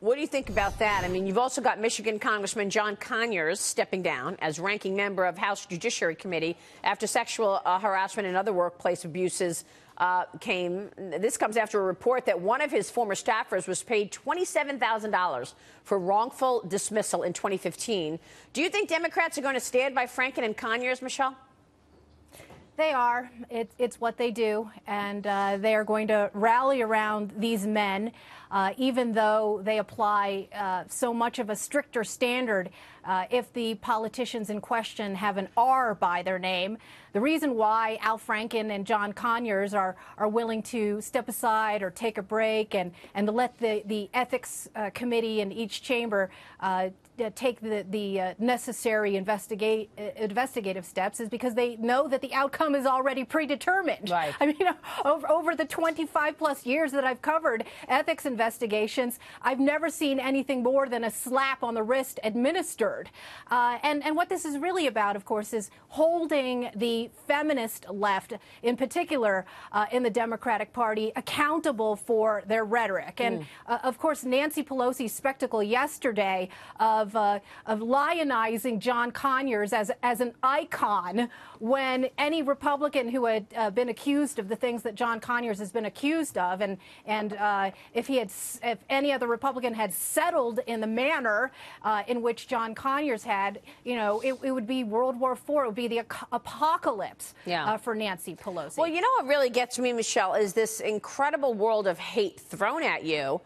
What do you think about that? I mean, you've also got Michigan Congressman John Conyers stepping down as ranking member of House Judiciary Committee after sexual harassment and other workplace abuses came. This comes after a report that one of his former staffers was paid $27,000 for wrongful dismissal in 2015. Do you think Democrats are going to stand by Franken and Conyers, Michelle? They are. It's what they do, and they are going to rally around these men, even though they apply so much of a stricter standard if the politicians in question have an R by their name. The reason why Al Franken and John Conyers are willing to step aside or take a break and to let the ethics committee in each chamber take the necessary investigative steps is because they know that the outcome is already predetermined. Right. I mean, over the 25-plus years that I've covered ethics investigations, I've never seen anything more than a slap on the wrist administered. And what this is really about, of course, is holding the feminist left, in particular in the Democratic Party, accountable for their rhetoric. And, of course, Nancy Pelosi's spectacle yesterday of lionizing John Conyers as an icon when any Republican who had been accused of the things that John Conyers has been accused of, and if any other Republican had settled in the manner in which John Conyers had, you know, it would be World War IV. It would be the apocalypse for Nancy Pelosi. Well, you know what really gets me, Michelle, is this incredible world of hate thrown at you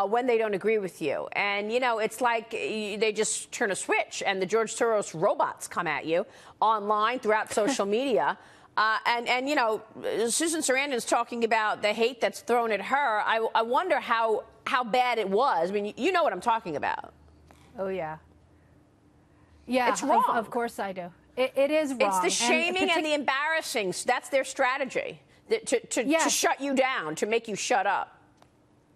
when they don't agree with you. And, you know, it's like they just turn a switch and the George Soros robots come at you online throughout social media. And, you know, Susan Sarandon's talking about the hate that's thrown at her. I wonder how bad it was. I mean, you know what I'm talking about. Oh, yeah. Yeah, it's wrong. Of course I do. It is wrong. It's the shaming and the embarrassing. That's their strategy, to shut you down, to make you shut up.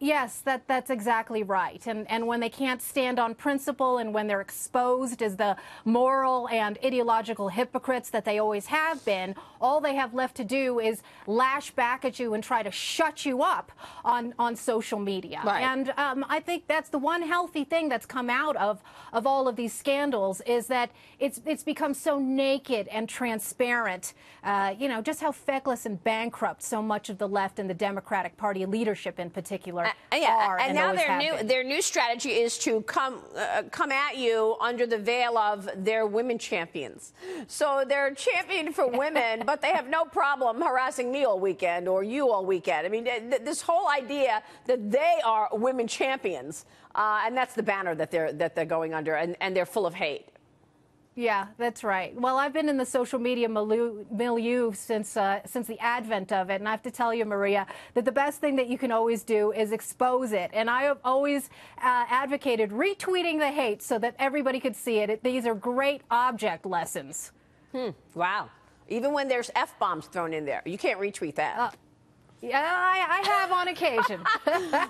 Yes, that's exactly right. And when they can't stand on principle and when they're exposed as the moral and ideological hypocrites that they always have been, all they have left to do is lash back at you and try to shut you up on social media. Right. And I think that's the one healthy thing that's come out of all of these scandals is that it's become so naked and transparent, you know, just how feckless and bankrupt so much of the left and the Democratic Party leadership in particular are. And now their new strategy is to come at you under the veil of their women champions. So they're champion for women, but they have no problem harassing me all weekend or you all weekend. I mean, this whole idea that they are women champions, and that's the banner that they're going under, and they're full of hate. Yeah, that's right. Well, I've been in the social media milieu since the advent of it, and I have to tell you, Maria, that the best thing that you can always do is expose it. And I have always advocated retweeting the hate so that everybody could see it. These are great object lessons. Wow. Even when there's F-bombs thrown in there, you can't retweet that. Yeah, I have on occasion.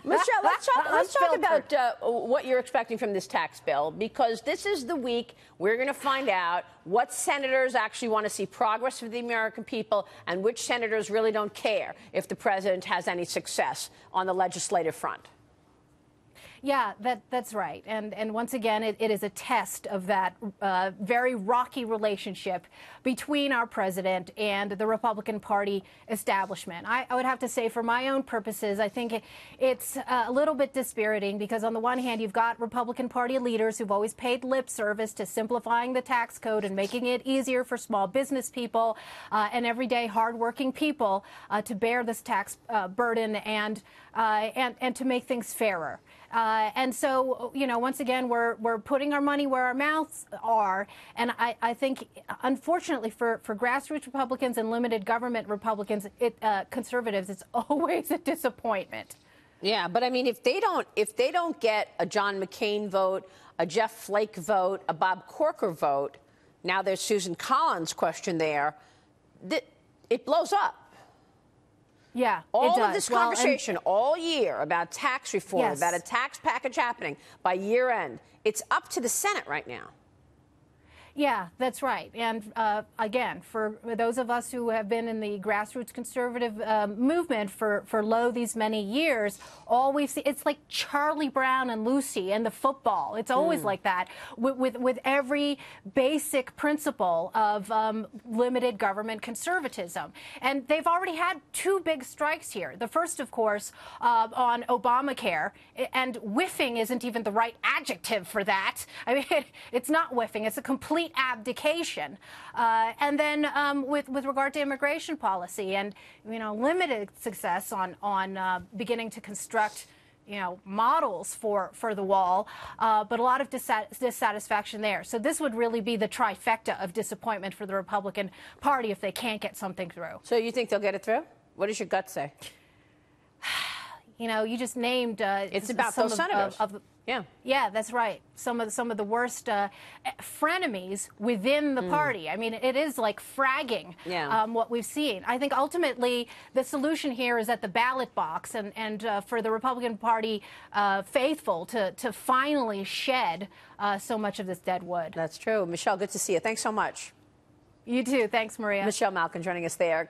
Michelle, let's talk about what you're expecting from this tax bill, because this is the week we're going to find out what senators actually want to see progress for the American people and which senators really don't care if the president has any success on the legislative front. Yeah, that's right. And once again, it is a test of that very rocky relationship between our president and the Republican Party establishment. I would have to say, for my own purposes, I think it's a little bit dispiriting because on the one hand, you've got Republican Party leaders who've always paid lip service to simplifying the tax code and making it easier for small business people and everyday hardworking people to bear this tax burden and to make things fairer. And so, you know, once again, we're putting our money where our mouths are. And I think, unfortunately, for grassroots Republicans and limited government Republicans, conservatives, it's always a disappointment. Yeah, but I mean, if they don't get a John McCain vote, a Jeff Flake vote, a Bob Corker vote, now there's Susan Collins' question there, it blows up. Yeah, all of this conversation all year about tax reform, Yes. about a tax package happening by year end, it's up to the Senate right now. Yeah, that's right. And again, for those of us who have been in the grassroots conservative movement for these many years, all we've seen, it's like Charlie Brown and Lucy and the football. It's always like that with every basic principle of limited government conservatism. And they've already had two big strikes here. The first, of course, on Obamacare, and whiffing isn't even the right adjective for that. I mean, it's not whiffing, it's a complete abdication. And then with regard to immigration policy and, limited success on beginning to construct models for the wall, but a lot of dissatisfaction there. So this would really be the trifecta of disappointment for the Republican Party if they can't get something through. So you think they'll get it through? What does your gut say? You just named it's about those senators. Yeah, that's right. Some of the worst frenemies within the party. I mean, it is like fragging, what we've seen. I think ultimately the solution here is at the ballot box, and for the Republican Party faithful to finally shed so much of this dead wood. That's true. Michelle, good to see you. Thanks so much. You too. Thanks, Maria. Michelle Malkin joining us there.